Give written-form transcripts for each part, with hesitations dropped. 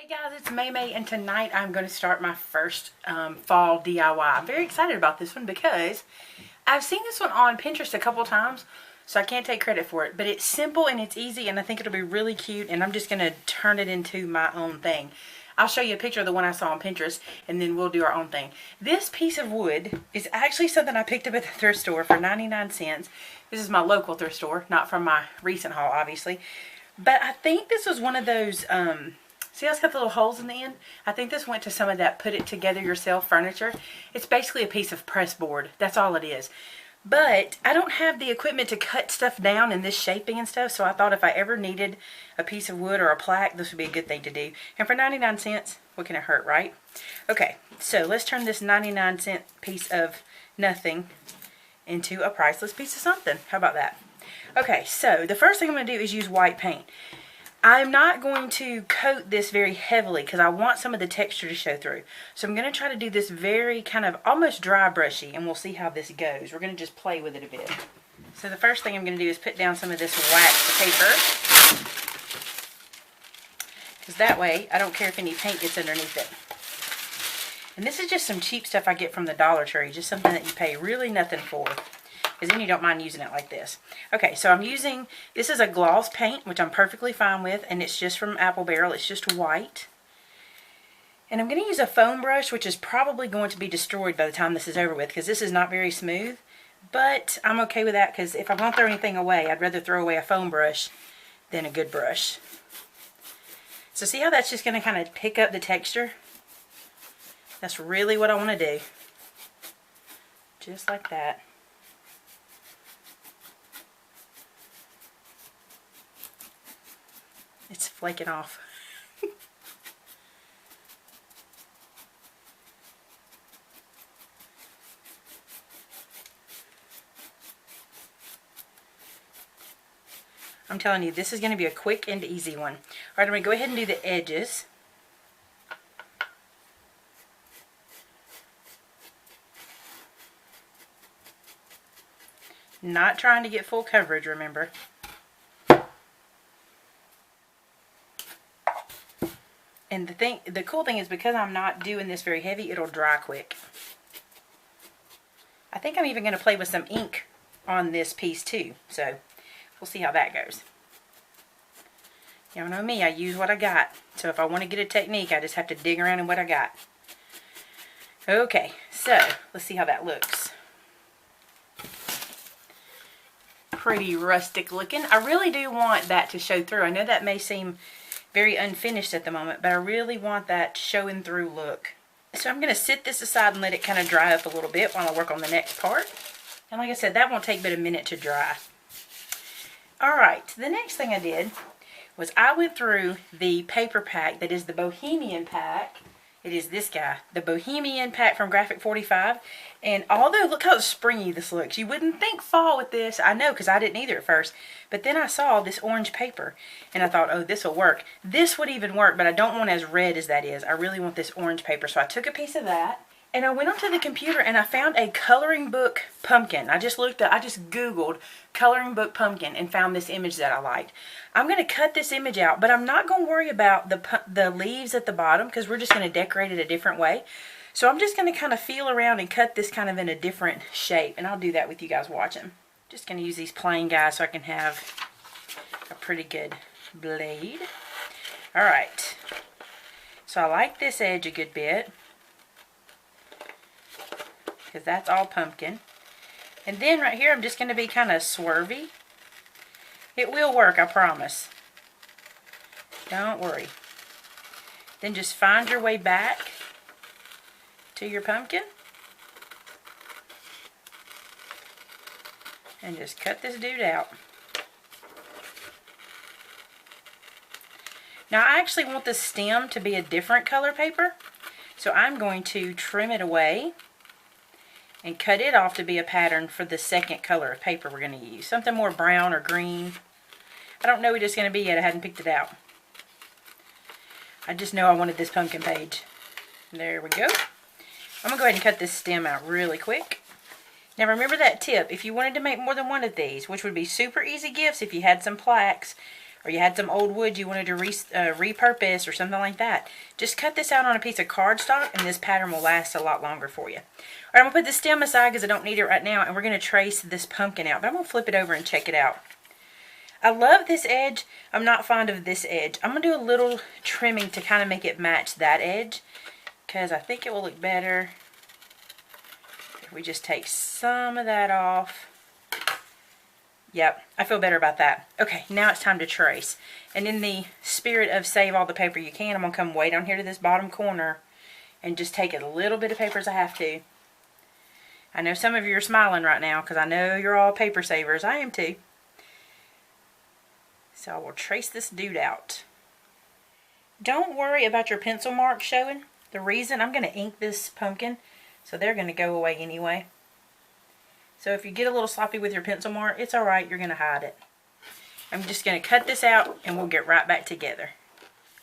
Hey guys, it's Maymay, and tonight I'm going to start my first fall DIY. I'm very excited about this one because I've seen this one on Pinterest a couple times, so I can't take credit for it. But it's simple and it's easy, and I think it'll be really cute, and I'm just going to turn it into my own thing. I'll show you a picture of the one I saw on Pinterest, and then we'll do our own thing. This piece of wood is actually something I picked up at the thrift store for 99 cents. This is my local thrift store, not from my recent haul, obviously. But I think this was one of those... see how it's got the little holes in the end? I think this went to some of that put it together yourself furniture. It's basically a piece of press board. That's all it is. But I don't have the equipment to cut stuff down in this shaping and stuff, so I thought if I ever needed a piece of wood or a plaque, this would be a good thing to do. And for 99 cents, what can it hurt, right? Okay, so let's turn this 99-cent piece of nothing into a priceless piece of something. How about that? Okay, so the first thing I'm going to do is use white paint. I'm not going to coat this very heavily because I want some of the texture to show through. So I'm going to try to do this very kind of almost dry brushy, and we'll see how this goes. We're going to just play with it a bit. So the first thing I'm going to do is put down some of this wax paper, because that way I don't care if any paint gets underneath it. And this is just some cheap stuff I get from the Dollar Tree, just something that you pay really nothing for. Because then you don't mind using it like this. Okay, so I'm using, this is a gloss paint, which I'm perfectly fine with, and it's just from Apple Barrel. It's just white. And I'm going to use a foam brush, which is probably going to be destroyed by the time this is over with, because this is not very smooth. But I'm okay with that, because if I'm going to throw anything away, I'd rather throw away a foam brush than a good brush. So see how that's just going to kind of pick up the texture? That's really what I want to do. Just like that. It's flaking off. I'm telling you, this is going to be a quick and easy one. Alright, I'm going to go ahead and do the edges. Not trying to get full coverage, remember. And the cool thing is, because I'm not doing this very heavy, it'll dry quick. I think I'm even going to play with some ink on this piece too. So we'll see how that goes. Y'all know me, I use what I got. So if I want to get a technique, I just have to dig around in what I got. Okay, so let's see how that looks. Pretty rustic looking. I really do want that to show through. I know that may seem very unfinished at the moment, but I really want that showing through look. So I'm going to sit this aside and let it kind of dry up a little bit while I work on the next part. And like I said, that won't take but a minute to dry. Alright, the next thing I did was I went through the paper pack that is the Bohemian pack. It is this guy, the Bohemian pack from Graphic 45. And although, look how springy this looks. You wouldn't think fall with this. I know, because I didn't either at first. But then I saw this orange paper, and I thought, oh, this will work. This would even work, but I don't want as red as that is. I really want this orange paper. So I took a piece of that, and I went onto the computer, and I found a coloring book pumpkin. I just Googled coloring book pumpkin and found this image that I liked. I'm going to cut this image out, but I'm not going to worry about the leaves at the bottom, because we're just going to decorate it a different way. So I'm just going to kind of feel around and cut this kind of in a different shape, and I'll do that with you guys watching. Just going to use these plain guys so I can have a pretty good blade. Alright, so I like this edge a good bit, because that's all pumpkin. And then right here I'm just going to be kind of swervy. It will work, I promise. Don't worry. Then just find your way back to your pumpkin. And just cut this dude out. Now I actually want the stem to be a different color paper. So I'm going to trim it away and cut it off to be a pattern for the second color of paper we're going to use. Something more brown or green. I don't know what it's going to be yet. I hadn't picked it out. I just know I wanted this pumpkin page. There we go. I'm going to go ahead and cut this stem out really quick. Now remember that tip. If you wanted to make more than one of these, which would be super easy gifts if you had some plaques or you had some old wood you wanted to repurpose or something like that, just cut this out on a piece of cardstock and this pattern will last a lot longer for you. Alright, I'm going to put the stem aside because I don't need it right now, and we're going to trace this pumpkin out, but I'm going to flip it over and check it out. I love this edge. I'm not fond of this edge. I'm going to do a little trimming to kind of make it match that edge, because I think it will look better if we just take some of that off. Yep, I feel better about that. Okay, now it's time to trace. And in the spirit of save all the paper you can, I'm going to come way down here to this bottom corner and just take a little bit of paper as I have to. I know some of you are smiling right now because I know you're all paper savers. I am too. So I will trace this dude out. Don't worry about your pencil marks showing. The reason, I'm going to ink this pumpkin, so they're going to go away anyway. So if you get a little sloppy with your pencil mark, it's alright, you're going to hide it. I'm just going to cut this out and we'll get right back together.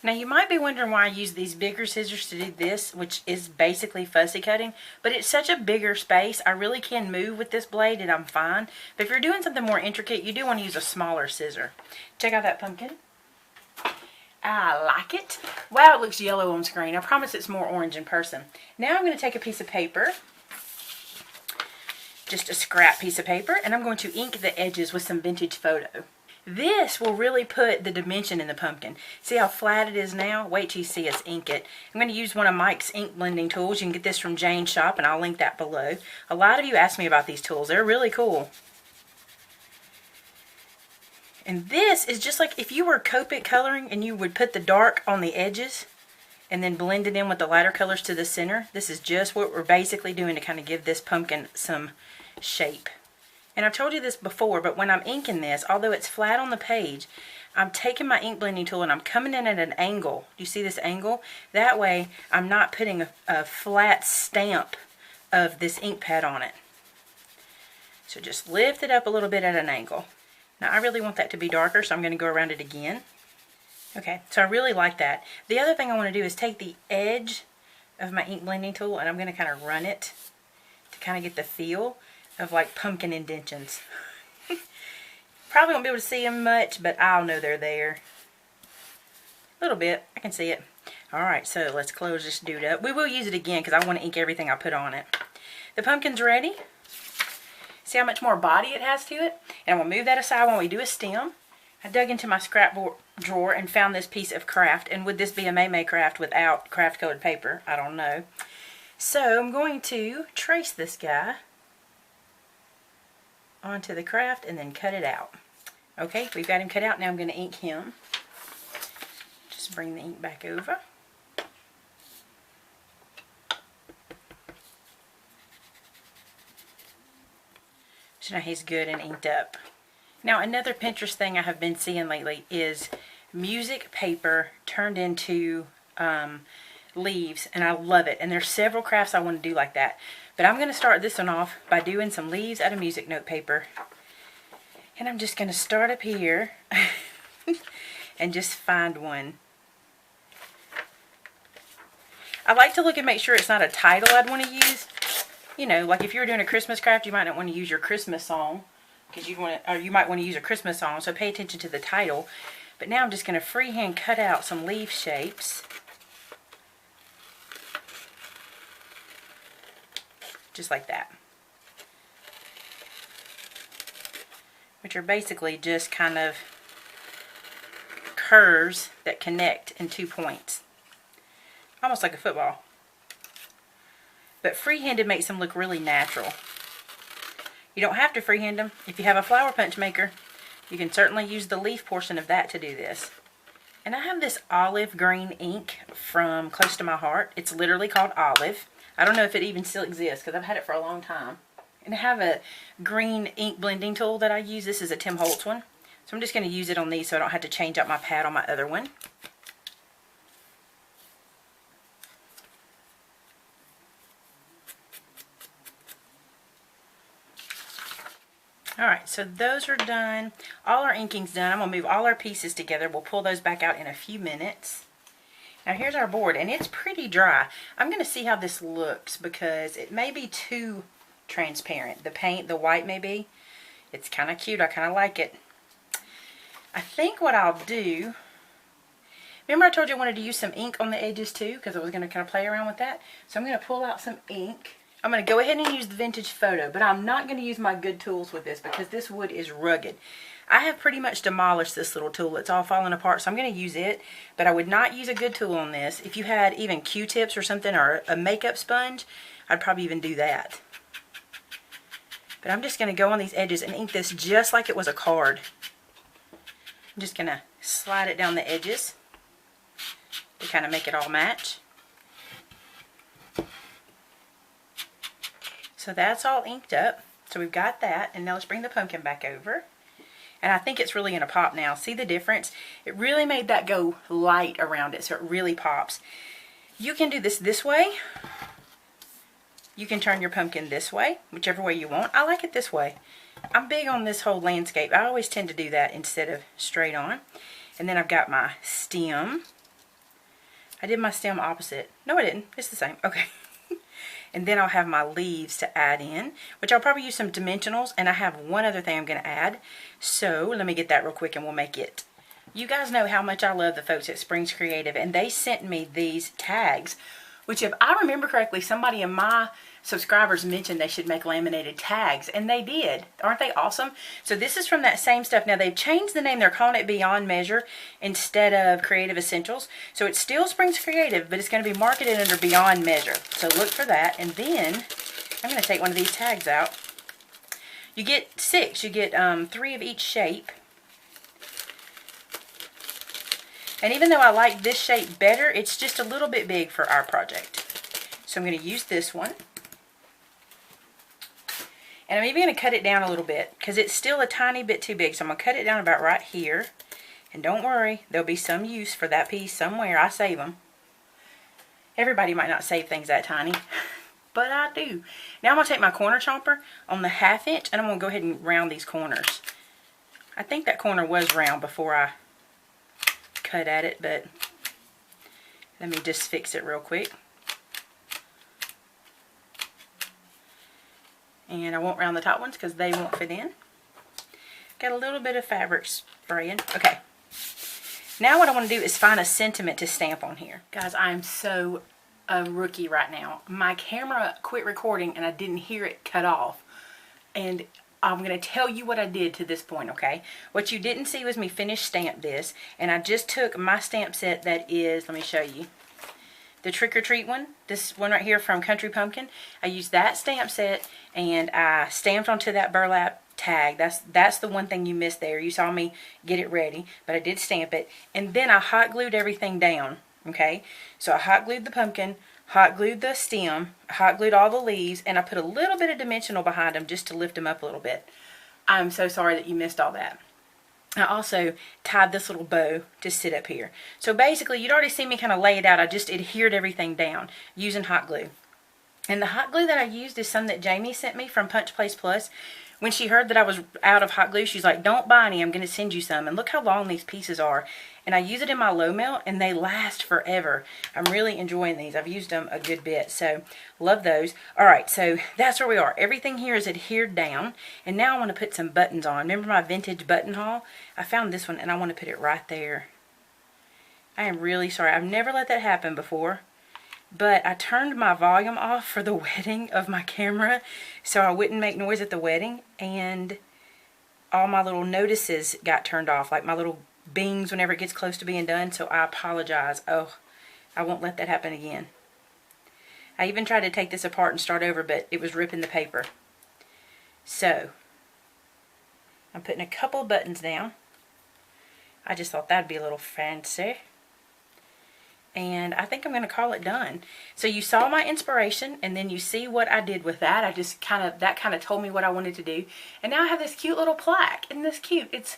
Now you might be wondering why I use these bigger scissors to do this, which is basically fussy cutting, but it's such a bigger space. I really can move with this blade and I'm fine. But if you're doing something more intricate, you do want to use a smaller scissor. Check out that pumpkin. I like it. Wow, it looks yellow on screen. I promise it's more orange in person. Now I'm going to take a piece of paper, just a scrap piece of paper, and I'm going to ink the edges with some vintage photo. This will really put the dimension in the pumpkin. See how flat it is now? Wait till you see us ink it. I'm going to use one of Mike's ink blending tools. You can get this from Jane's shop, and I'll link that below. A lot of you asked me about these tools. They're really cool. And this is just like if you were Copic coloring and you would put the dark on the edges and then blend it in with the lighter colors to the center. This is just what we're basically doing to kind of give this pumpkin some shape. And I've told you this before, but when I'm inking this, although it's flat on the page, I'm taking my ink blending tool and I'm coming in at an angle. Do you see this angle? That way I'm not putting a flat stamp of this ink pad on it. So just lift it up a little bit at an angle. Now I really want that to be darker, so I'm going to go around it again. Okay, so I really like that. The other thing I want to do is take the edge of my ink blending tool and I'm going to kind of run it to kind of get the feel of like pumpkin indentions. Probably won't be able to see them much, but I'll know they're there. A little bit, I can see it. Alright, so let's close this dude up. We will use it again because I want to ink everything I put on it. The pumpkin's ready. See how much more body it has to it? And I'm going to move that aside when we do a stem. I dug into my scrapbook drawer and found this piece of craft. And would this be a Maymay craft without craft colored paper? I don't know. So I'm going to trace this guy onto the craft and then cut it out. Okay, we've got him cut out. Now I'm going to ink him. Just bring the ink back over. So now he's good and inked up. Now another Pinterest thing I have been seeing lately is music paper turned into leaves, and I love it. And there's several crafts I want to do like that. But I'm going to start this one off by doing some leaves out of music note paper. And I'm just going to start up here and just find one. I like to look and make sure it's not a title I'd want to use. You know, like if you were doing a Christmas craft, you might not want to use your Christmas song, because you might want to use a Christmas song, so pay attention to the title. But now I'm just going to freehand cut out some leaf shapes. Just like that. Which are basically just kind of curves that connect in 2 points. Almost like a football. But freehanded makes them look really natural. You don't have to freehand them. If you have a flower punch maker, you can certainly use the leaf portion of that to do this. And I have this olive green ink from Close to My Heart. It's literally called Olive. I don't know if it even still exists because I've had it for a long time. And I have a green ink blending tool that I use. This is a Tim Holtz one. So I'm just going to use it on these so I don't have to change out my pad on my other one. Alright, so those are done. All our inking's done. I'm going to move all our pieces together. We'll pull those back out in a few minutes. Now here's our board, and it's pretty dry. I'm going to see how this looks because it may be too transparent. The paint, the white may be. It's kind of cute. I kind of like it. I think what I'll do, remember I told you I wanted to use some ink on the edges too, because I was going to kind of play around with that. So I'm going to pull out some ink. I'm going to go ahead and use the vintage photo, but I'm not going to use my good tools with this because this wood is rugged. I have pretty much demolished this little tool. It's all falling apart, so I'm going to use it, but I would not use a good tool on this. If you had even Q-tips or something, or a makeup sponge, I'd probably even do that. But I'm just going to go on these edges and ink this just like it was a card. I'm just going to slide it down the edges to kind of make it all match. So that's all inked up. So we've got that, and now let's bring the pumpkin back over. And I think it's really going to pop now. See the difference? It really made that go light around it, so it really pops. You can do this way. You can turn your pumpkin this way, whichever way you want. I like it this way. I'm big on this whole landscape. I always tend to do that instead of straight on. And then I've got my stem. I did my stem opposite. No, I didn't. It's the same. Okay. And then I'll have my leaves to add in, which I'll probably use some dimensionals. And I have one other thing I'm going to add. So let me get that real quick and we'll make it. You guys know how much I love the folks at Springs Creative. And they sent me these tags, which if I remember correctly, somebody in my subscribers mentioned they should make laminated tags, and they did. Aren't they awesome? So this is from that same stuff. Now they've changed the name. They're calling it Beyond Measure instead of Creative Essentials. So it's still Springs Creative, but it's going to be marketed under Beyond Measure. So look for that. And then I'm going to take one of these tags out. You get 6. You get 3 of each shape. And even though I like this shape better, it's just a little bit big for our project. So I'm going to use this one. And I'm even going to cut it down a little bit because it's still a tiny bit too big. So I'm going to cut it down about right here. And don't worry, there'll be some use for that piece somewhere. I save them. Everybody might not save things that tiny, but I do. Now I'm going to take my corner chomper on the 1/2 inch and I'm going to go ahead and round these corners. I think that corner was round before I cut at it, but let me just fix it real quick. And I won't round the top ones because they won't fit in. Got a little bit of fabric spraying. Okay. Now what I want to do is find a sentiment to stamp on here. Guys, I am so a rookie right now. My camera quit recording and I didn't hear it cut off. And I'm going to tell you what I did to this point, okay? What you didn't see was me finish stamp this. And I just took my stamp set that is, let me show you. The Trick or Treat one, this one right here from Country Pumpkin. I used that stamp set and I stamped onto that burlap tag. That's the one thing you missed there. You saw me get it ready, but I did stamp it. And then I hot glued everything down, okay? So I hot glued the pumpkin, hot glued the stem, hot glued all the leaves, and I put a little bit of dimensional behind them just to lift them up a little bit. I'm so sorry that you missed all that. I also tied this little bow to sit up here. So basically, you'd already seen me kind of lay it out. I just adhered everything down using hot glue. And the hot glue that I used is some that Jamie sent me from Punch Place Plus. When she heard that I was out of hot glue, she's like, don't buy any, I'm going to send you some. And look how long these pieces are. And I use it in my low melt, and they last forever. I'm really enjoying these. I've used them a good bit, so love those. All right, so that's where we are. Everything here is adhered down, and now I want to put some buttons on. Remember my vintage button haul? I found this one, and I want to put it right there. I am really sorry. I've never let that happen before. But I turned my volume off for the wedding of my camera so I wouldn't make noise at the wedding, and all my little notices got turned off, like my little bings whenever it gets close to being done, so I apologize. Oh, I won't let that happen again. I even tried to take this apart and start over, but it was ripping the paper. So, I'm putting a couple of buttons down. I just thought that'd be a little fancy. And I think I'm going to call it done. So you saw my inspiration, and then you see what I did with that. I just that kind of told me what I wanted to do. And now I have this cute little plaque. Isn't this cute?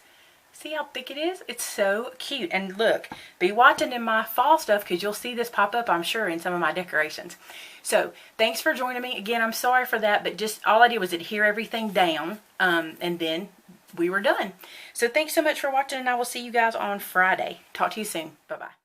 See how thick it is? It's so cute. And look, be watching in my fall stuff because you'll see this pop up, I'm sure, in some of my decorations. So thanks for joining me. Again, I'm sorry for that, but just all I did was adhere everything down, and then we were done. So thanks so much for watching, and I will see you guys on Friday. Talk to you soon. Bye-bye.